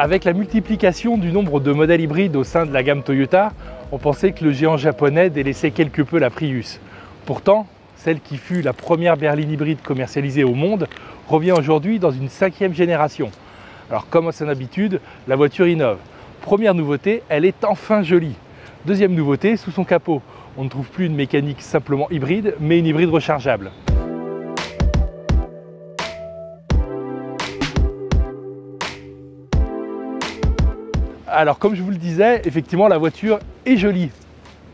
Avec la multiplication du nombre de modèles hybrides au sein de la gamme Toyota, on pensait que le géant japonais délaissait quelque peu la Prius. Pourtant, celle qui fut la première berline hybride commercialisée au monde revient aujourd'hui dans une 5e génération. Alors comme à son habitude, la voiture innove. Première nouveauté, elle est enfin jolie. Deuxième nouveauté, sous son capot, on ne trouve plus une mécanique simplement hybride, mais une hybride rechargeable. Alors comme je vous le disais, effectivement la voiture est jolie.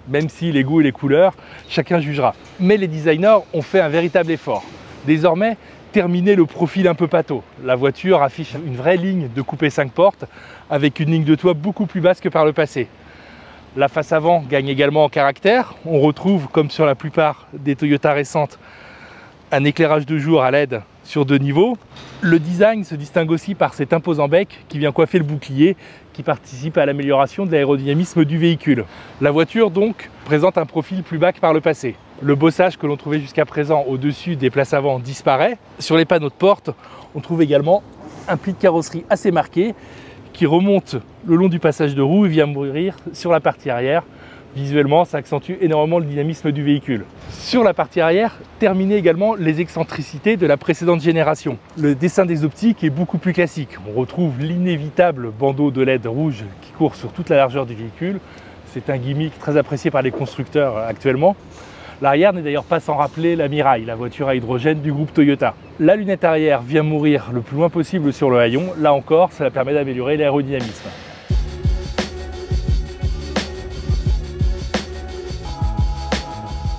Même si les goûts et les couleurs, chacun jugera. Mais les designers ont fait un véritable effort. Désormais, terminé le profil un peu pâteau. La voiture affiche une vraie ligne de coupé 5 portes avec une ligne de toit beaucoup plus basse que par le passé. La face avant gagne également en caractère. On retrouve, comme sur la plupart des Toyota récentes, un éclairage de jour à LED sur 2 niveaux. Le design se distingue aussi par cet imposant bec qui vient coiffer le bouclier, qui participe à l'amélioration de l'aérodynamisme du véhicule. La voiture donc présente un profil plus bas que par le passé. Le bossage que l'on trouvait jusqu'à présent au-dessus des places avant disparaît. Sur les panneaux de porte, on trouve également un pli de carrosserie assez marqué qui remonte le long du passage de roue et vient mourir sur la partie arrière. Visuellement, ça accentue énormément le dynamisme du véhicule. Sur la partie arrière, terminer également les excentricités de la précédente génération. Le dessin des optiques est beaucoup plus classique. On retrouve l'inévitable bandeau de LED rouge qui court sur toute la largeur du véhicule. C'est un gimmick très apprécié par les constructeurs actuellement. L'arrière n'est d'ailleurs pas sans rappeler la Mirai, la voiture à hydrogène du groupe Toyota. La lunette arrière vient mourir le plus loin possible sur le haillon. Là encore, cela permet d'améliorer l'aérodynamisme.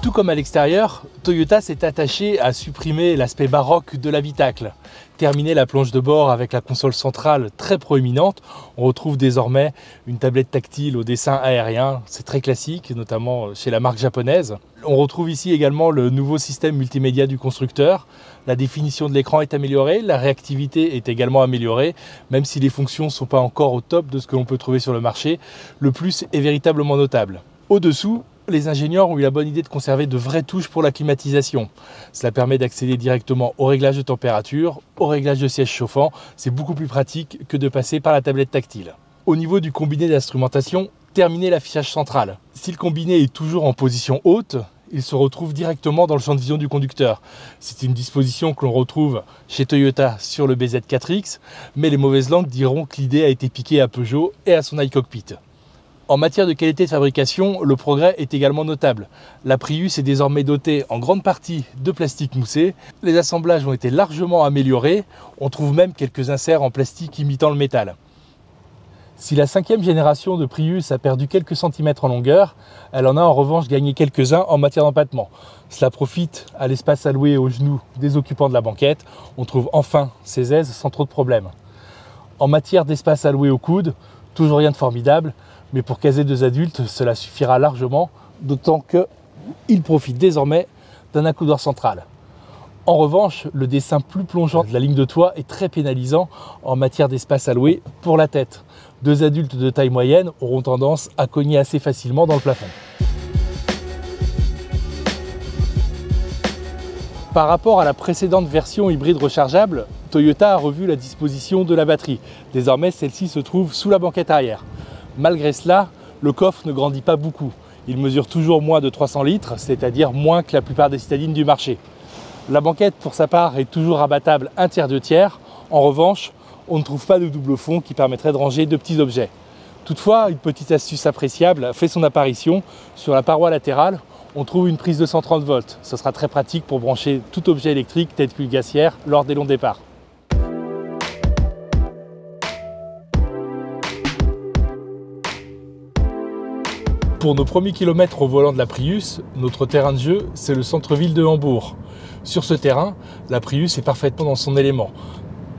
Tout comme à l'extérieur, Toyota s'est attaché à supprimer l'aspect baroque de l'habitacle. Terminer la planche de bord avec la console centrale très proéminente, on retrouve désormais une tablette tactile au dessin aérien, c'est très classique, notamment chez la marque japonaise. On retrouve ici également le nouveau système multimédia du constructeur. La définition de l'écran est améliorée, la réactivité est également améliorée, même si les fonctions ne sont pas encore au top de ce que l'on peut trouver sur le marché, le plus est véritablement notable. Au-dessous, les ingénieurs ont eu la bonne idée de conserver de vraies touches pour la climatisation. Cela permet d'accéder directement au réglage de température, au réglage de siège chauffant. C'est beaucoup plus pratique que de passer par la tablette tactile. Au niveau du combiné d'instrumentation, terminer l'affichage central. Si le combiné est toujours en position haute, il se retrouve directement dans le champ de vision du conducteur. C'est une disposition que l'on retrouve chez Toyota sur le BZ4X, mais les mauvaises langues diront que l'idée a été piquée à Peugeot et à son iCockpit. En matière de qualité de fabrication, le progrès est également notable. La Prius est désormais dotée en grande partie de plastique moussé. Les assemblages ont été largement améliorés. On trouve même quelques inserts en plastique imitant le métal. Si la 5e génération de Prius a perdu quelques centimètres en longueur, elle en a en revanche gagné quelques-uns en matière d'empattement. Cela profite à l'espace alloué aux genoux des occupants de la banquette. On trouve enfin ces aises sans trop de problèmes. En matière d'espace alloué aux coudes, toujours rien de formidable. Mais pour caser 2 adultes, cela suffira largement, d'autant qu'il profite désormais d'un accoudoir central. En revanche, le dessin plus plongeant de la ligne de toit est très pénalisant en matière d'espace alloué pour la tête. 2 adultes de taille moyenne auront tendance à cogner assez facilement dans le plafond. Par rapport à la précédente version hybride rechargeable, Toyota a revu la disposition de la batterie. Désormais, celle-ci se trouve sous la banquette arrière. Malgré cela, le coffre ne grandit pas beaucoup. Il mesure toujours moins de 300 litres, c'est-à-dire moins que la plupart des citadines du marché. La banquette, pour sa part, est toujours rabattable 1/3 tiers. En revanche, on ne trouve pas de double fond qui permettrait de ranger 2 petits objets. Toutefois, une petite astuce appréciable fait son apparition. Sur la paroi latérale, on trouve une prise de 130 volts. Ce sera très pratique pour brancher tout objet électrique tel qu'une gassière lors des longs départs. Pour nos premiers kilomètres au volant de la Prius, notre terrain de jeu, c'est le centre-ville de Hambourg. Sur ce terrain, la Prius est parfaitement dans son élément.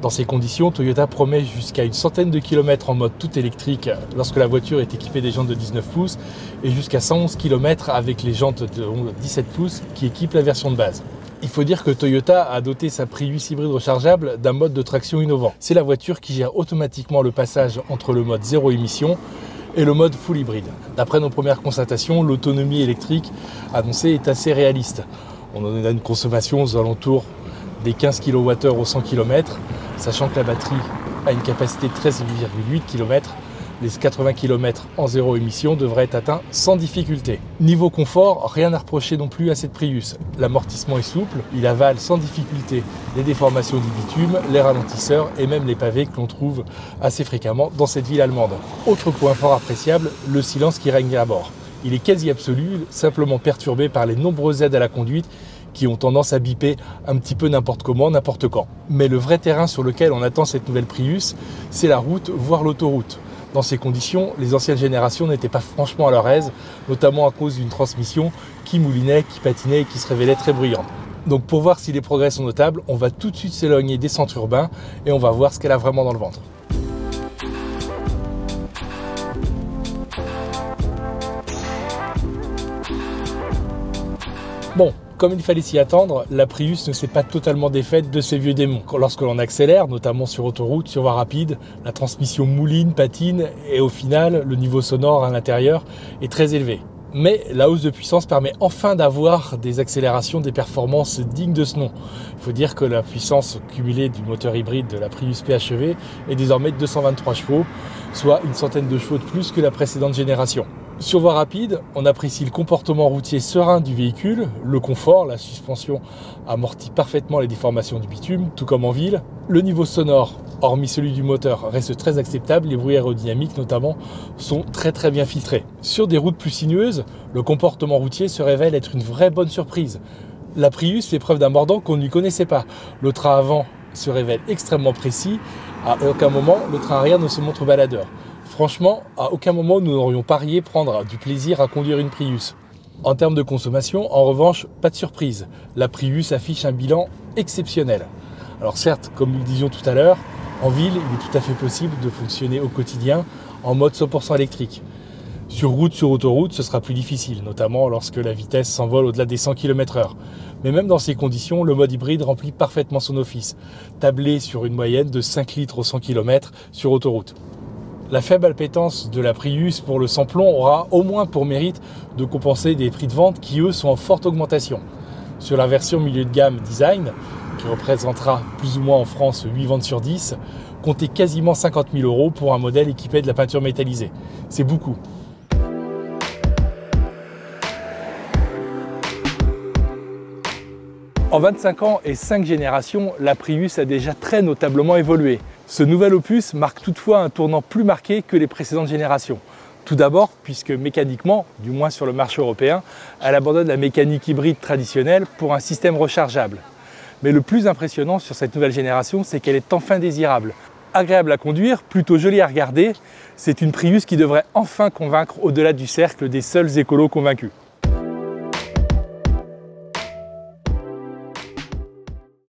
Dans ces conditions, Toyota promet jusqu'à une centaine de kilomètres en mode tout électrique lorsque la voiture est équipée des jantes de 19 pouces et jusqu'à 111 km avec les jantes de 17 pouces qui équipent la version de base. Il faut dire que Toyota a doté sa Prius hybride rechargeable d'un mode de traction innovant. C'est la voiture qui gère automatiquement le passage entre le mode zéro émission et le mode full hybride. D'après nos premières constatations, l'autonomie électrique annoncée est assez réaliste. On en a une consommation aux alentours des 15 kWh au 100 km, sachant que la batterie À une capacité de 13,8 km, les 80 km en zéro émission devraient être atteints sans difficulté. Niveau confort, rien à reprocher non plus à cette Prius. L'amortissement est souple, il avale sans difficulté les déformations du bitume, les ralentisseurs et même les pavés que l'on trouve assez fréquemment dans cette ville allemande. Autre point fort appréciable, le silence qui règne à bord. Il est quasi absolu, simplement perturbé par les nombreuses aides à la conduite qui ont tendance à biper un petit peu n'importe comment, n'importe quand. Mais le vrai terrain sur lequel on attend cette nouvelle Prius, c'est la route, voire l'autoroute. Dans ces conditions, les anciennes générations n'étaient pas franchement à leur aise, notamment à cause d'une transmission qui moulinait, qui patinait et qui se révélait très bruyante. Donc pour voir si les progrès sont notables, on va tout de suite s'éloigner des centres urbains et on va voir ce qu'elle a vraiment dans le ventre. Bon, comme il fallait s'y attendre, la Prius ne s'est pas totalement défaite de ses vieux démons. Lorsque l'on accélère, notamment sur autoroute, sur voie rapide, la transmission mouline, patine et au final, le niveau sonore à l'intérieur est très élevé. Mais la hausse de puissance permet enfin d'avoir des accélérations, des performances dignes de ce nom. Il faut dire que la puissance cumulée du moteur hybride de la Prius PHEV est désormais de 223 chevaux, soit une centaine de chevaux de plus que la précédente génération. Sur voie rapide, on apprécie le comportement routier serein du véhicule, le confort, la suspension amortit parfaitement les déformations du bitume, tout comme en ville. Le niveau sonore, hormis celui du moteur, reste très acceptable, les bruits aérodynamiques notamment sont très bien filtrés. Sur des routes plus sinueuses, le comportement routier se révèle être une vraie bonne surprise. La Prius fait preuve d'un mordant qu'on ne connaissait pas. Le train avant se révèle extrêmement précis, à aucun moment le train arrière ne se montre baladeur. Franchement, à aucun moment nous n'aurions parié prendre du plaisir à conduire une Prius. En termes de consommation, en revanche, pas de surprise. La Prius affiche un bilan exceptionnel. Alors certes, comme nous le disions tout à l'heure, en ville, il est tout à fait possible de fonctionner au quotidien en mode 100% électrique. Sur route, sur autoroute, ce sera plus difficile, notamment lorsque la vitesse s'envole au-delà des 100 km/h. Mais même dans ces conditions, le mode hybride remplit parfaitement son office, tablé sur une moyenne de 5 litres au 100 km sur autoroute. La faible appétence de la Prius pour le sans-plomb aura au moins pour mérite de compenser des prix de vente qui, eux, sont en forte augmentation. Sur la version milieu de gamme design, qui représentera plus ou moins en France 8 ventes sur 10, comptez quasiment 50 000 € pour un modèle équipé de la peinture métallisée. C'est beaucoup. En 25 ans et 5 générations, la Prius a déjà très notablement évolué. Ce nouvel opus marque toutefois un tournant plus marqué que les précédentes générations. Tout d'abord, puisque mécaniquement, du moins sur le marché européen, elle abandonne la mécanique hybride traditionnelle pour un système rechargeable. Mais le plus impressionnant sur cette nouvelle génération, c'est qu'elle est enfin désirable. Agréable à conduire, plutôt jolie à regarder, c'est une Prius qui devrait enfin convaincre au-delà du cercle des seuls écolos convaincus.